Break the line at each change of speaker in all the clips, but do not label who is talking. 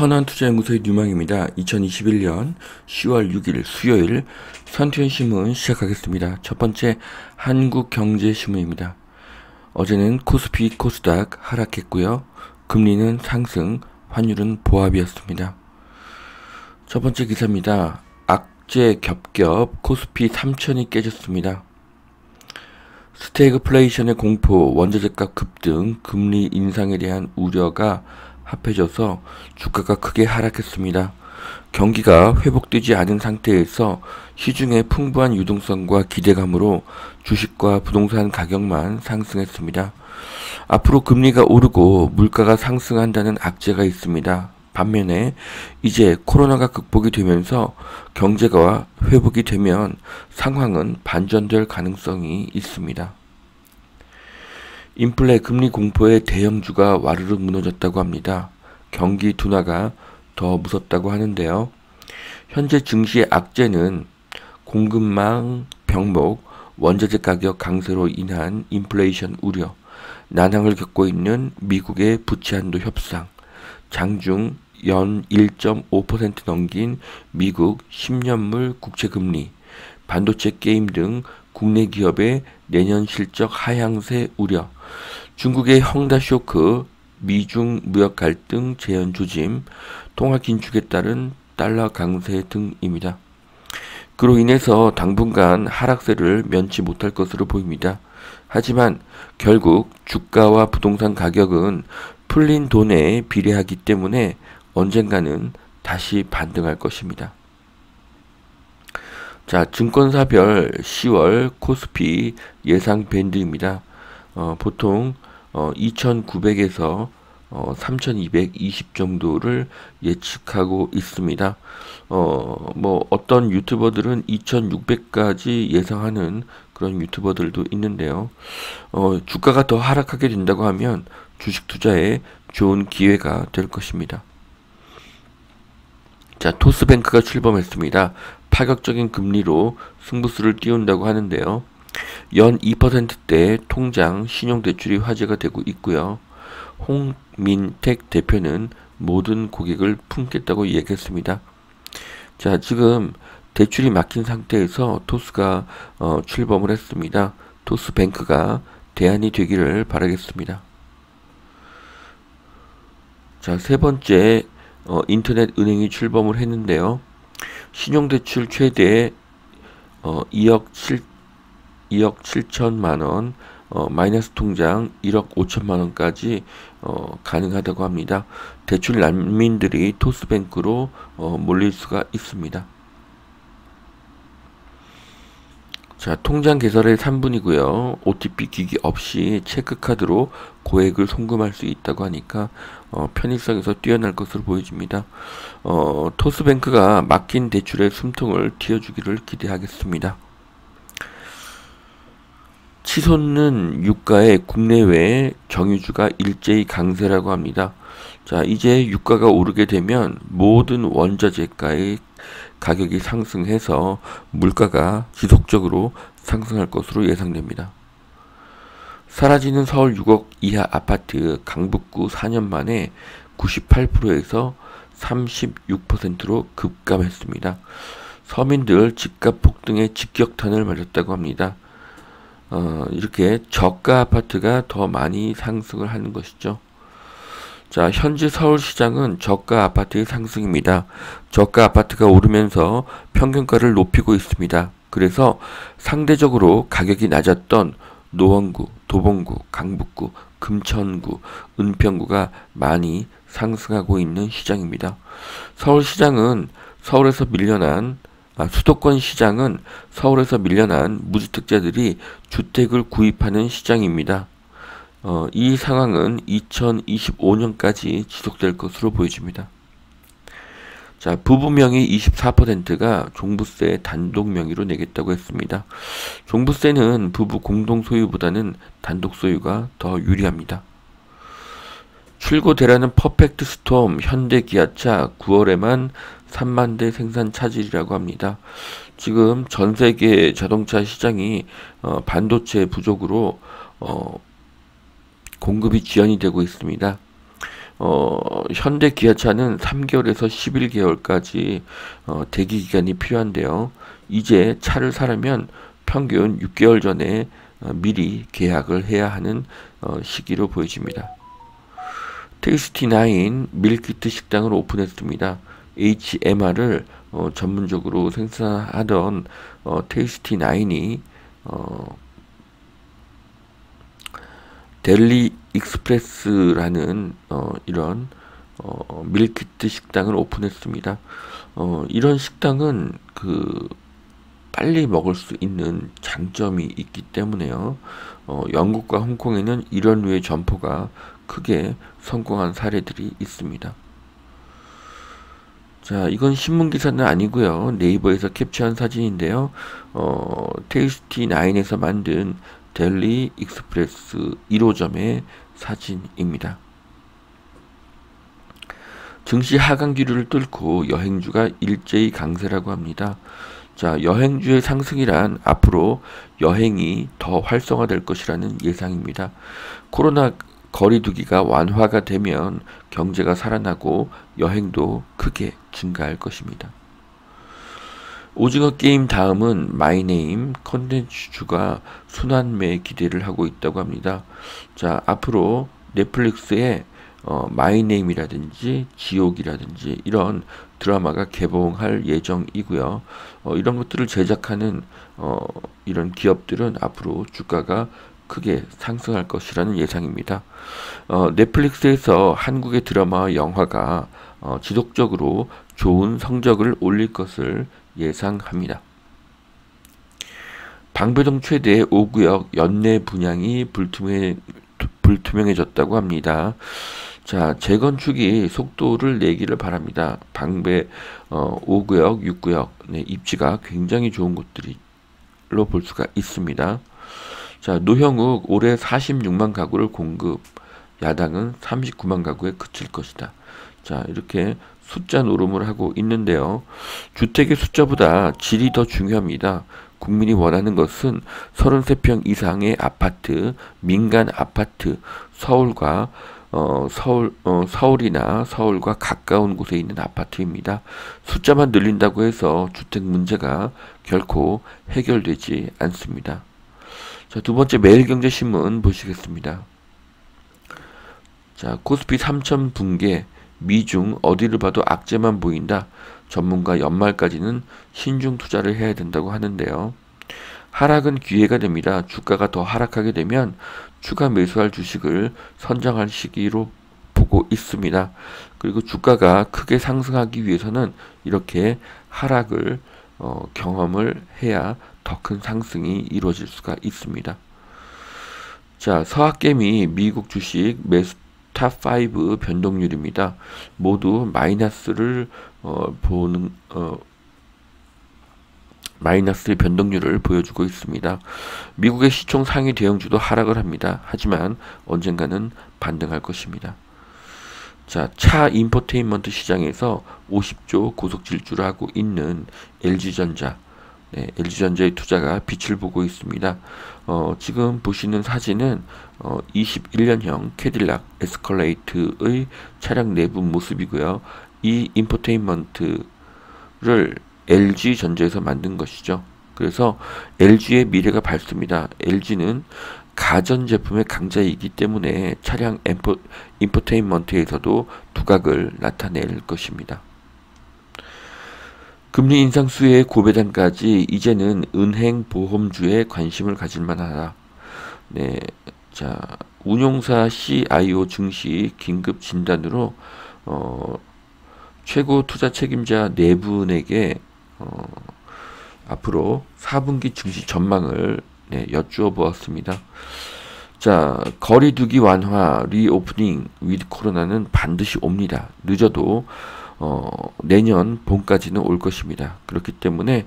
천안투자연구소의 뉴망입니다. 2021년 10월 6일 수요일 선투연신문 시작하겠습니다. 첫 번째 한국경제신문입니다. 어제는 코스피, 코스닥 하락했고요. 금리는 상승, 환율은 보합이었습니다. 첫 번째 기사입니다. 악재 겹겹 코스피 3천이 깨졌습니다. 스태그플레이션의 공포, 원자재값 급등, 금리 인상에 대한 우려가 합해져서 주가가 크게 하락했습니다. 경기가 회복되지 않은 상태에서 시중의 풍부한 유동성과 기대감으로 주식과 부동산 가격만 상승했습니다. 앞으로 금리가 오르고 물가가 상승한다는 악재가 있습니다. 반면에 이제 코로나가 극복이 되면서 경제가 회복이 되면 상황은 반전될 가능성이 있습니다. 인플레 금리 공포에 대형주가 와르르 무너졌다고 합니다. 경기 둔화가 더 무섭다고 하는데요. 현재 증시의 악재는 공급망 병목, 원자재 가격 강세로 인한 인플레이션 우려, 난항을 겪고 있는 미국의 부채 한도 협상, 장중 연 1.5% 넘긴 미국 10년물 국채금리, 반도체 게임 등 국내 기업의 내년 실적 하향세 우려, 중국의 헝다 쇼크, 미중 무역 갈등 재현 조짐, 통화 긴축에 따른 달러 강세 등입니다. 그로 인해서 당분간 하락세를 면치 못할 것으로 보입니다. 하지만 결국 주가와 부동산 가격은 풀린 돈에 비례하기 때문에 언젠가는 다시 반등할 것입니다. 자, 증권사별 10월 코스피 예상 밴드입니다. 보통 2,900에서 3,220 정도를 예측하고 있습니다. 어떤 유튜버들은 2,600까지 예상하는 그런 유튜버들도 있는데요. 주가가 더 하락하게 된다고 하면 주식 투자에 좋은 기회가 될 것입니다. 자, 토스뱅크가 출범했습니다. 파격적인 금리로 승부수를 띄운다고 하는데요. 연 2%대 통장 신용대출이 화제가 되고 있고요. 홍민택 대표는 모든 고객을 품겠다고 얘기했습니다. 자, 지금 대출이 막힌 상태에서 토스가 출범을 했습니다. 토스뱅크가 대안이 되기를 바라겠습니다. 자, 세 번째 인터넷 은행이 출범을 했는데요. 신용대출 최대 2억 7천만원, 마이너스 통장 1억 5천만원까지 가능하다고 합니다. 대출 난민들이 토스뱅크로 몰릴 수가 있습니다. 자, 통장 개설의 3분이고요. OTP 기기 없이 체크카드로 고액을 송금할 수 있다고 하니까 편의성에서 뛰어날 것으로 보여집니다. 토스뱅크가 막힌 대출의 숨통을 틔워주기를 기대하겠습니다. 치솟는 유가에 국내외 정유주가 일제히 강세라고 합니다. 자, 이제 유가가 오르게 되면 모든 원자재가의 가격이 상승해서 물가가 지속적으로 상승할 것으로 예상됩니다. 사라지는 서울 6억 이하 아파트 강북구 4년 만에 98%에서 36%로 급감했습니다. 서민들 집값 폭등에 직격탄을 맞았다고 합니다. 이렇게 저가 아파트가 더 많이 상승을 하는 것이죠. 자, 현재 서울시장은 저가 아파트의 상승입니다. 저가 아파트가 오르면서 평균가를 높이고 있습니다. 그래서 상대적으로 가격이 낮았던 노원구, 도봉구, 강북구, 금천구, 은평구가 많이 상승하고 있는 시장입니다. 서울시장은 서울에서 밀려난 수도권 시장은 서울에서 밀려난 무주택자들이 주택을 구입하는 시장입니다. 이 상황은 2025년까지 지속될 것으로 보여집니다. 자, 부부 명의 24%가 종부세 단독 명의로 내겠다고 했습니다. 종부세는 부부 공동 소유보다는 단독 소유가 더 유리합니다. 출고되라는 퍼펙트 스톰 현대기아차 9월에만 3만 대 생산 차질이라고 합니다. 지금 전 세계 자동차 시장이 반도체 부족으로 공급이 지연이 되고 있습니다. 현대 기아차는 3개월에서 11개월까지 대기 기간이 필요한데요. 이제 차를 사려면 평균 6개월 전에 미리 계약을 해야 하는 시기로 보여집니다. 테이스티9 밀키트 식당을 오픈했습니다. HMR을 전문적으로 생산하던 테이스티9이 델리 익스프레스라는 이런 밀키트 식당을 오픈했습니다. 이런 식당은 빨리 먹을 수 있는 장점이 있기 때문에요. 영국과 홍콩에는 이런 류의 점포가 크게 성공한 사례들이 있습니다. 자, 이건 신문기사는 아니고요. 네이버에서 캡처한 사진인데요. 테이스티9에서 만든 델리 익스프레스 1호점의 사진입니다. 증시 하강기류를 뚫고 여행주가 일제히 강세라고 합니다. 자, 여행주의 상승이란 앞으로 여행이 더 활성화될 것이라는 예상입니다. 코로나 거리두기가 완화가 되면 경제가 살아나고 여행도 크게 증가할 것입니다. 오징어 게임 다음은 마이네임 콘텐츠주가 순환매 기대를 하고 있다고 합니다. 자, 앞으로 넷플릭스에 마이네임이라든지 지옥이라든지 이런 드라마가 개봉할 예정이고요. 이런 것들을 제작하는 이런 기업들은 앞으로 주가가 크게 상승할 것이라는 예상입니다. 넷플릭스에서 한국의 드라마와 영화가 지속적으로 좋은 성적을 올릴 것을 예상합니다. 방배동 최대 5구역 연내 분양이 불투명해졌다고 합니다. 자, 재건축이 속도를 내기를 바랍니다. 방배 5구역, 6구역 입지가 굉장히 좋은 곳들로 볼 수가 있습니다. 자, 노형욱 올해 46만 가구를 공급, 야당은 39만 가구에 그칠 것이다. 자, 이렇게 숫자 노름을 하고 있는데요. 주택의 숫자보다 질이 더 중요합니다. 국민이 원하는 것은 33평 이상의 아파트, 민간 아파트, 서울이나 서울과 가까운 곳에 있는 아파트입니다. 숫자만 늘린다고 해서 주택 문제가 결코 해결되지 않습니다. 자, 두 번째 매일경제신문 보시겠습니다. 자, 코스피 3천 붕괴, 미중 어디를 봐도 악재만 보인다. 전문가 연말까지는 신중 투자를 해야 된다고 하는데요. 하락은 기회가 됩니다. 주가가 더 하락하게 되면 추가 매수할 주식을 선정할 시기로 보고 있습니다. 그리고 주가가 크게 상승하기 위해서는 이렇게 하락을 경험을 해야 더 큰 상승이 이루어질 수가 있습니다. 자, 서학개미 미국 주식 매수 탑5 변동률입니다. 모두 마이너스를 마이너스의 변동률을 보여주고 있습니다. 미국의 시총 상위 대형주도 하락을 합니다. 하지만 언젠가는 반등할 것입니다. 자, 차 인포테인먼트 시장에서 50조 고속 질주를 하고 있는 LG전자, LG전자의 투자가 빛을 보고 있습니다. 지금 보시는 사진은 21년형 캐딜락 에스컬레이트의 차량 내부 모습이고요. 이 인포테인먼트를 LG전자에서 만든 것이죠. 그래서 LG의 미래가 밝습니다. LG는 가전제품의 강자이기 때문에 차량 인포테인먼트에서도 두각을 나타낼 것입니다. 금리 인상 수혜의 고배당까지 이제는 은행 보험주에 관심을 가질 만하다. 네, 자, 운용사 CIO 증시 긴급 진단으로 최고 투자 책임자 4분에게 앞으로 4분기 증시 전망을 여쭈어 보았습니다. 자, 거리두기 완화, 리오프닝 위드 코로나는 반드시 옵니다. 늦어도 내년 봄까지는 올 것입니다. 그렇기 때문에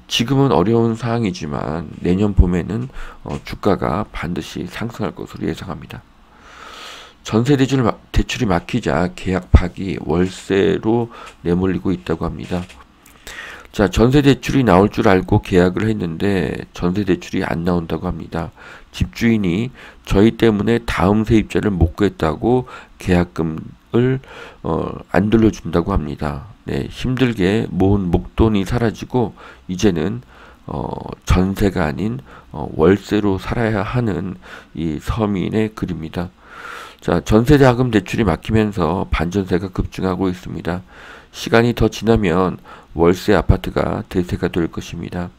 지금은 어려운 상황이지만 내년 봄에는 주가가 반드시 상승할 것으로 예상합니다. 전세 대출이 막히자 계약 파기, 월세로 내몰리고 있다고 합니다. 자, 전세 대출이 나올 줄 알고 계약을 했는데 전세 대출이 안 나온다고 합니다. 집주인이 저희 때문에 다음 세입자를 못 구했다고 계약금을 안 돌려준다고 합니다. 네, 힘들게 모은 목돈이 사라지고 이제는 전세가 아닌 월세로 살아야 하는 이 서민의 글입니다. 자, 전세자금 대출이 막히면서 반전세가 급증하고 있습니다. 시간이 더 지나면 월세 아파트가 대세가 될 것입니다.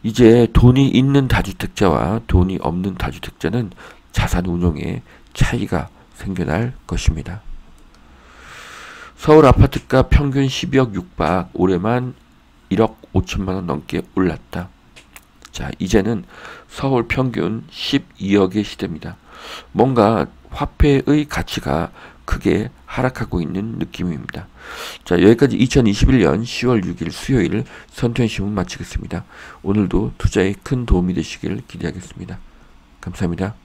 이제 돈이 있는 다주택자와 돈이 없는 다주택자는 자산 운용에 차이가 생겨날 것입니다. 서울 아파트가 평균 12억 6박, 올해만 1억 5천만 원 넘게 올랐다. 자, 이제는 서울 평균 12억의 시대입니다. 뭔가 화폐의 가치가 크게 하락하고 있는 느낌입니다. 자, 여기까지 2021년 10월 6일 수요일 선투앤신문 마치겠습니다. 오늘도 투자에 큰 도움이 되시길 기대하겠습니다. 감사합니다.